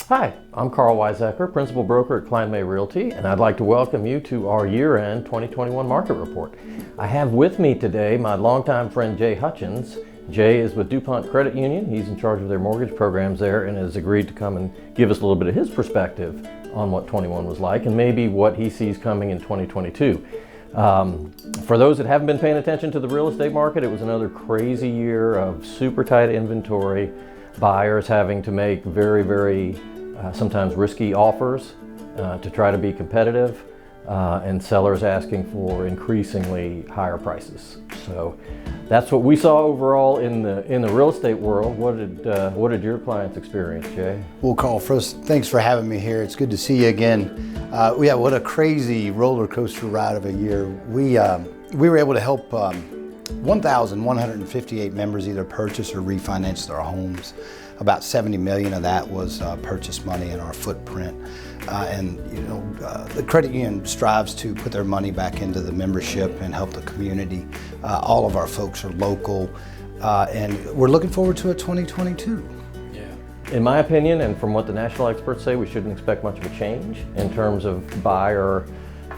Hi, I'm Karl Waizecker, Principal Broker at Kline Realty, and I'd like to welcome you to our year-end 2021 market report. I have with me today my longtime friend Jay Hutchens. Jay is with Dupont Credit Union. He's in charge of their mortgage programs there and has agreed to come and give us a little bit of his perspective on what 21 was like and maybe what he sees coming in 2022. For those that haven't been paying attention to the real estate market, it was another crazy year of super tight inventory, buyers having to make very sometimes risky offers to try to be competitive, and sellers asking for increasingly higher prices. So that's what we saw overall in the real estate world. What did your clients experience, Jay? Well, Karl, first, thanks for having me here. It's good to see you again. Yeah, what a crazy roller coaster ride of a year. We were able to help 1,158 members either purchase or refinance their homes. About 70 million of that was purchase money in our footprint. The credit union strives to put their money back into the membership and help the community. All of our folks are local, and we're looking forward to a 2022. In my opinion, and from what the national experts say, we shouldn't expect much of a change in terms of buyer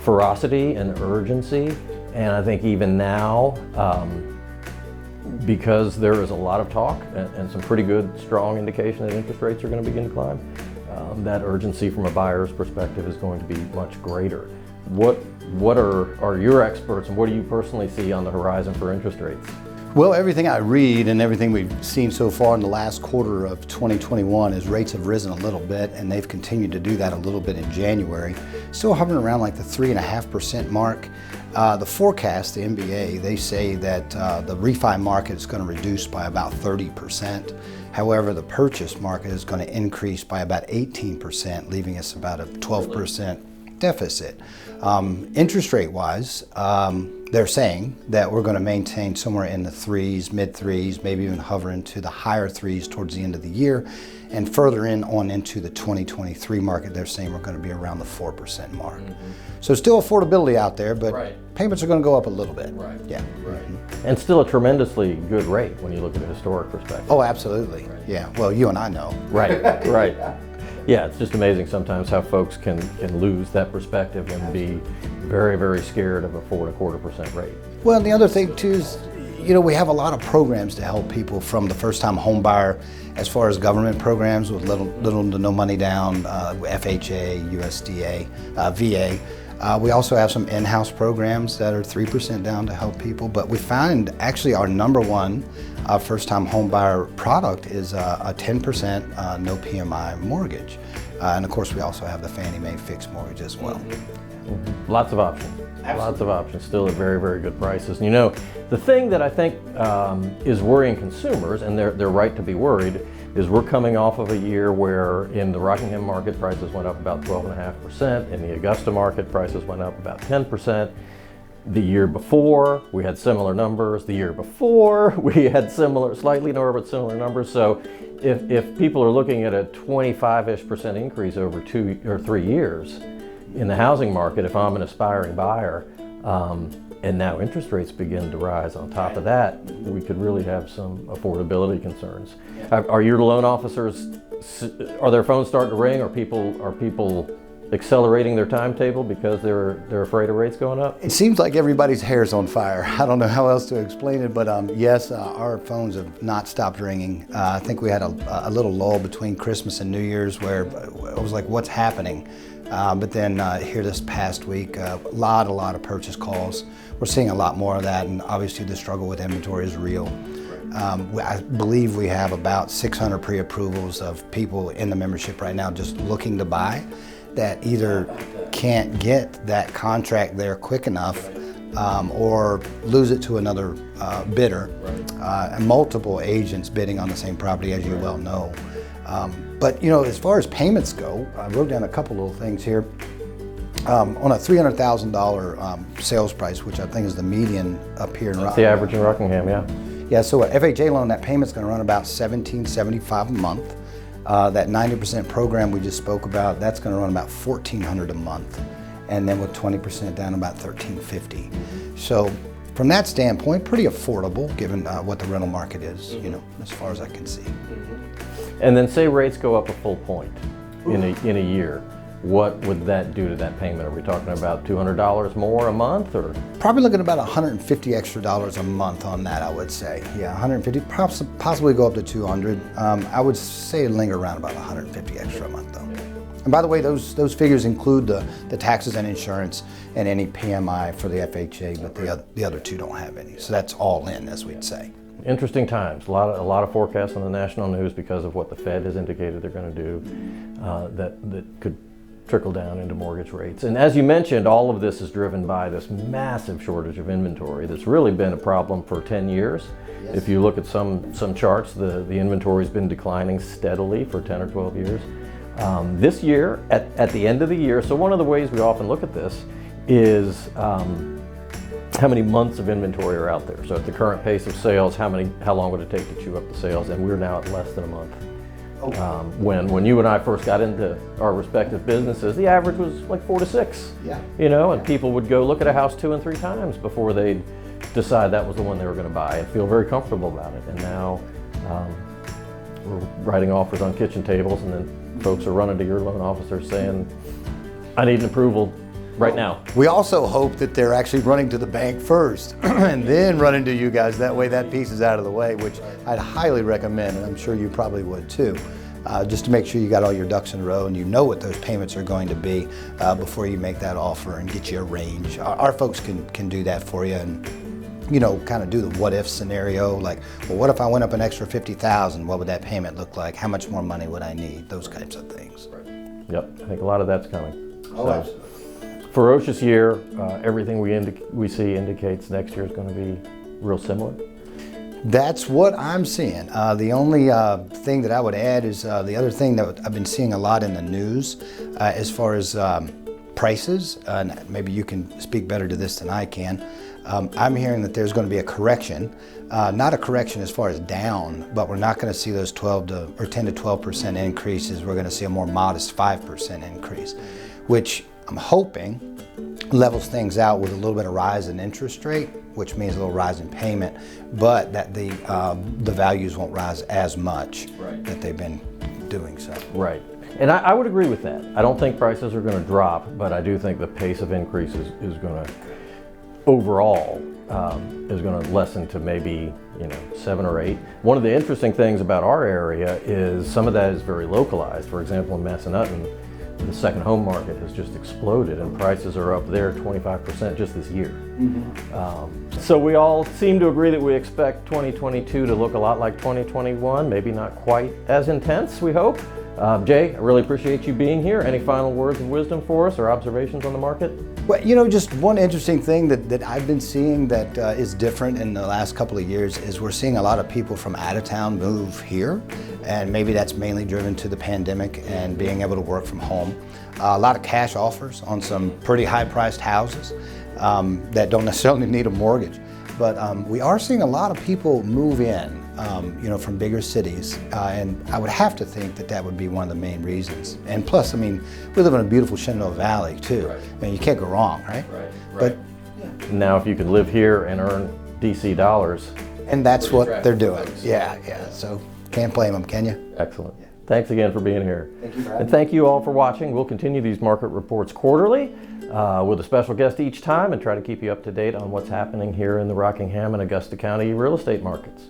ferocity and urgency. And I think even now, because there is a lot of talk and some pretty good, strong indication that interest rates are going to begin to climb, that urgency from a buyer's perspective is going to be much greater. What are your experts, and what do you personally see on the horizon for interest rates? Well, everything I read and everything we've seen so far in the last quarter of 2021 is rates have risen a little bit, and they've continued to do that a little bit in January. Still hovering around like the 3.5% mark. The forecast, the MBA, they say that the refi market is going to reduce by about 30%. However, the purchase market is going to increase by about 18%, leaving us about a 12% deficit. Interest rate wise, they're saying that we're going to maintain somewhere in the threes, mid threes, maybe even hover into the higher threes towards the end of the year. And further on into the 2023 market, they're saying we're going to be around the 4% mark. Mm-hmm. So still affordability out there, but payments are going to go up a little bit. Right. Yeah. Right. And still a tremendously good rate when you look at a historic perspective. Oh, absolutely. Right. Yeah. Well, you and I know. Right. Right. Yeah, it's just amazing sometimes how folks can lose that perspective and be very scared of a 4.25% rate. Well, and the other thing too is, we have a lot of programs to help people from the first-time home buyer, as far as government programs with little to no money down, FHA, USDA, VA. We also have some in-house programs that are 3% down to help people, but we find actually our number one first-time home buyer product is a 10% no PMI mortgage. And of course we also have the Fannie Mae fixed mortgage as well. Mm-hmm. Lots of options. Absolutely. Lots of options, still at very good prices. And the thing that I think is worrying consumers, and they're right to be worried, is we're coming off of a year where in the Rockingham market prices went up about 12.5%, in the Augusta market prices went up about 10%. The year before we had similar numbers. The year before we had slightly lower but similar numbers. So if people are looking at a 25-ish% increase over 2 or 3 years in the housing market, if I'm an aspiring buyer, and now interest rates begin to rise on top of that, we could really have some affordability concerns. Are your loan officers, are their phones starting to ring? Are people accelerating their timetable because they're afraid of rates going up? It seems like everybody's hair's on fire. I don't know how else to explain it, but yes, our phones have not stopped ringing. I think we had a little lull between Christmas and New Year's where it was like, what's happening? But then here this past week, a lot of purchase calls. We're seeing a lot more of that, and obviously the struggle with inventory is real. I believe we have about 600 pre-approvals of people in the membership right now just looking to buy that either can't get that contract there quick enough or lose it to another bidder, and multiple agents bidding on the same property, as you well know. But as far as payments go, I wrote down a couple little things here. On a $300,000 sales price, which I think is the median up here in Rockingham. That's the average in Rockingham, yeah. Yeah, so an FHA loan, that payment's going to run about $1,775 a month. That 90% program we just spoke about, that's going to run about $1,400 a month. And then with 20% down, about $1,350. So from that standpoint, pretty affordable given what the rental market is, as far as I can see. And then say rates go up a full point. in a year, what would that do to that payment? Are we talking about $200 more a month, or? Probably looking at about $150 extra a month on that, I would say. Yeah, 150, possibly go up to 200. I would say linger around about 150 extra a month though. And by the way, those figures include the taxes and insurance and any PMI for the FHA, but the other two don't have any. So that's all in, as we'd say. Interesting times. A lot of forecasts on the national news because of what the Fed has indicated they're going to do that could trickle down into mortgage rates. And as you mentioned, all of this is driven by this massive shortage of inventory that's really been a problem for 10 years. Yes. If you look at some charts, the inventory's been declining steadily for 10 or 12 years. This year, at the end of the year, so one of the ways we often look at this is how many months of inventory are out there. So at the current pace of sales, how long would it take to chew up the sales? And we're now at less than a month. Okay. When you and I first got into our respective businesses, the average was like 4 to 6. Yeah. You know, and people would go look at a house 2 and 3 times before they'd decide that was the one they were going to buy and feel very comfortable about it. And now we're writing offers on kitchen tables, and then folks are running to your loan officer saying, I need an approval right now. We also hope that they're actually running to the bank first and then running to you guys. That way that piece is out of the way, which I'd highly recommend, and I'm sure you probably would too. Just to make sure you got all your ducks in a row and you know what those payments are going to be before you make that offer and get you a range. Our folks can do that for you, and you know, kind of do the what if scenario, like, well, what if I went up an extra $50,000? What would that payment look like? How much more money would I need? Those types of things. Yep, I think a lot of that's coming. Oh, absolutely. Ferocious year. Everything we see indicates next year is going to be real similar. That's what I'm seeing. The only thing that I would add is the other thing that I've been seeing a lot in the news as far as prices, and maybe you can speak better to this than I can. I'm hearing that there's going to be a correction, not a correction as far as down, but we're not going to see those 10 to 12% increases. We're going to see a more modest 5% increase, which I'm hoping levels things out with a little bit of rise in interest rate, which means a little rise in payment, but that the values won't rise as much that they've been doing so. Right. And I would agree with that. I don't think prices are going to drop, but I do think the pace of increases is going to, overall, is going to lessen to maybe 7 or 8. One of the interesting things about our area is some of that is very localized. For example, in Massanutten, the second home market has just exploded, and prices are up there 25% just this year. Mm-hmm. So we all seem to agree that we expect 2022 to look a lot like 2021, maybe not quite as intense, we hope. Jay, I really appreciate you being here. Any final words of wisdom for us or observations on the market? Well, just one interesting thing that I've been seeing that is different in the last couple of years is we're seeing a lot of people from out of town move here, and maybe that's mainly driven to the pandemic and being able to work from home. A lot of cash offers on some pretty high-priced houses that don't necessarily need a mortgage. But we are seeing a lot of people move in, from bigger cities, and I would have to think that would be one of the main reasons. And plus, we live in a beautiful Shenandoah Valley too. Right. You can't go wrong, right? Right. But now, if you can live here and earn DC dollars, and that's what they're doing. Yeah. So can't blame them, can you? Excellent. Yeah. Thanks again for being here. Thank you for having me. And thank you all for watching. We'll continue these market reports quarterly with a special guest each time, and try to keep you up to date on what's happening here in the Rockingham and Augusta County real estate markets.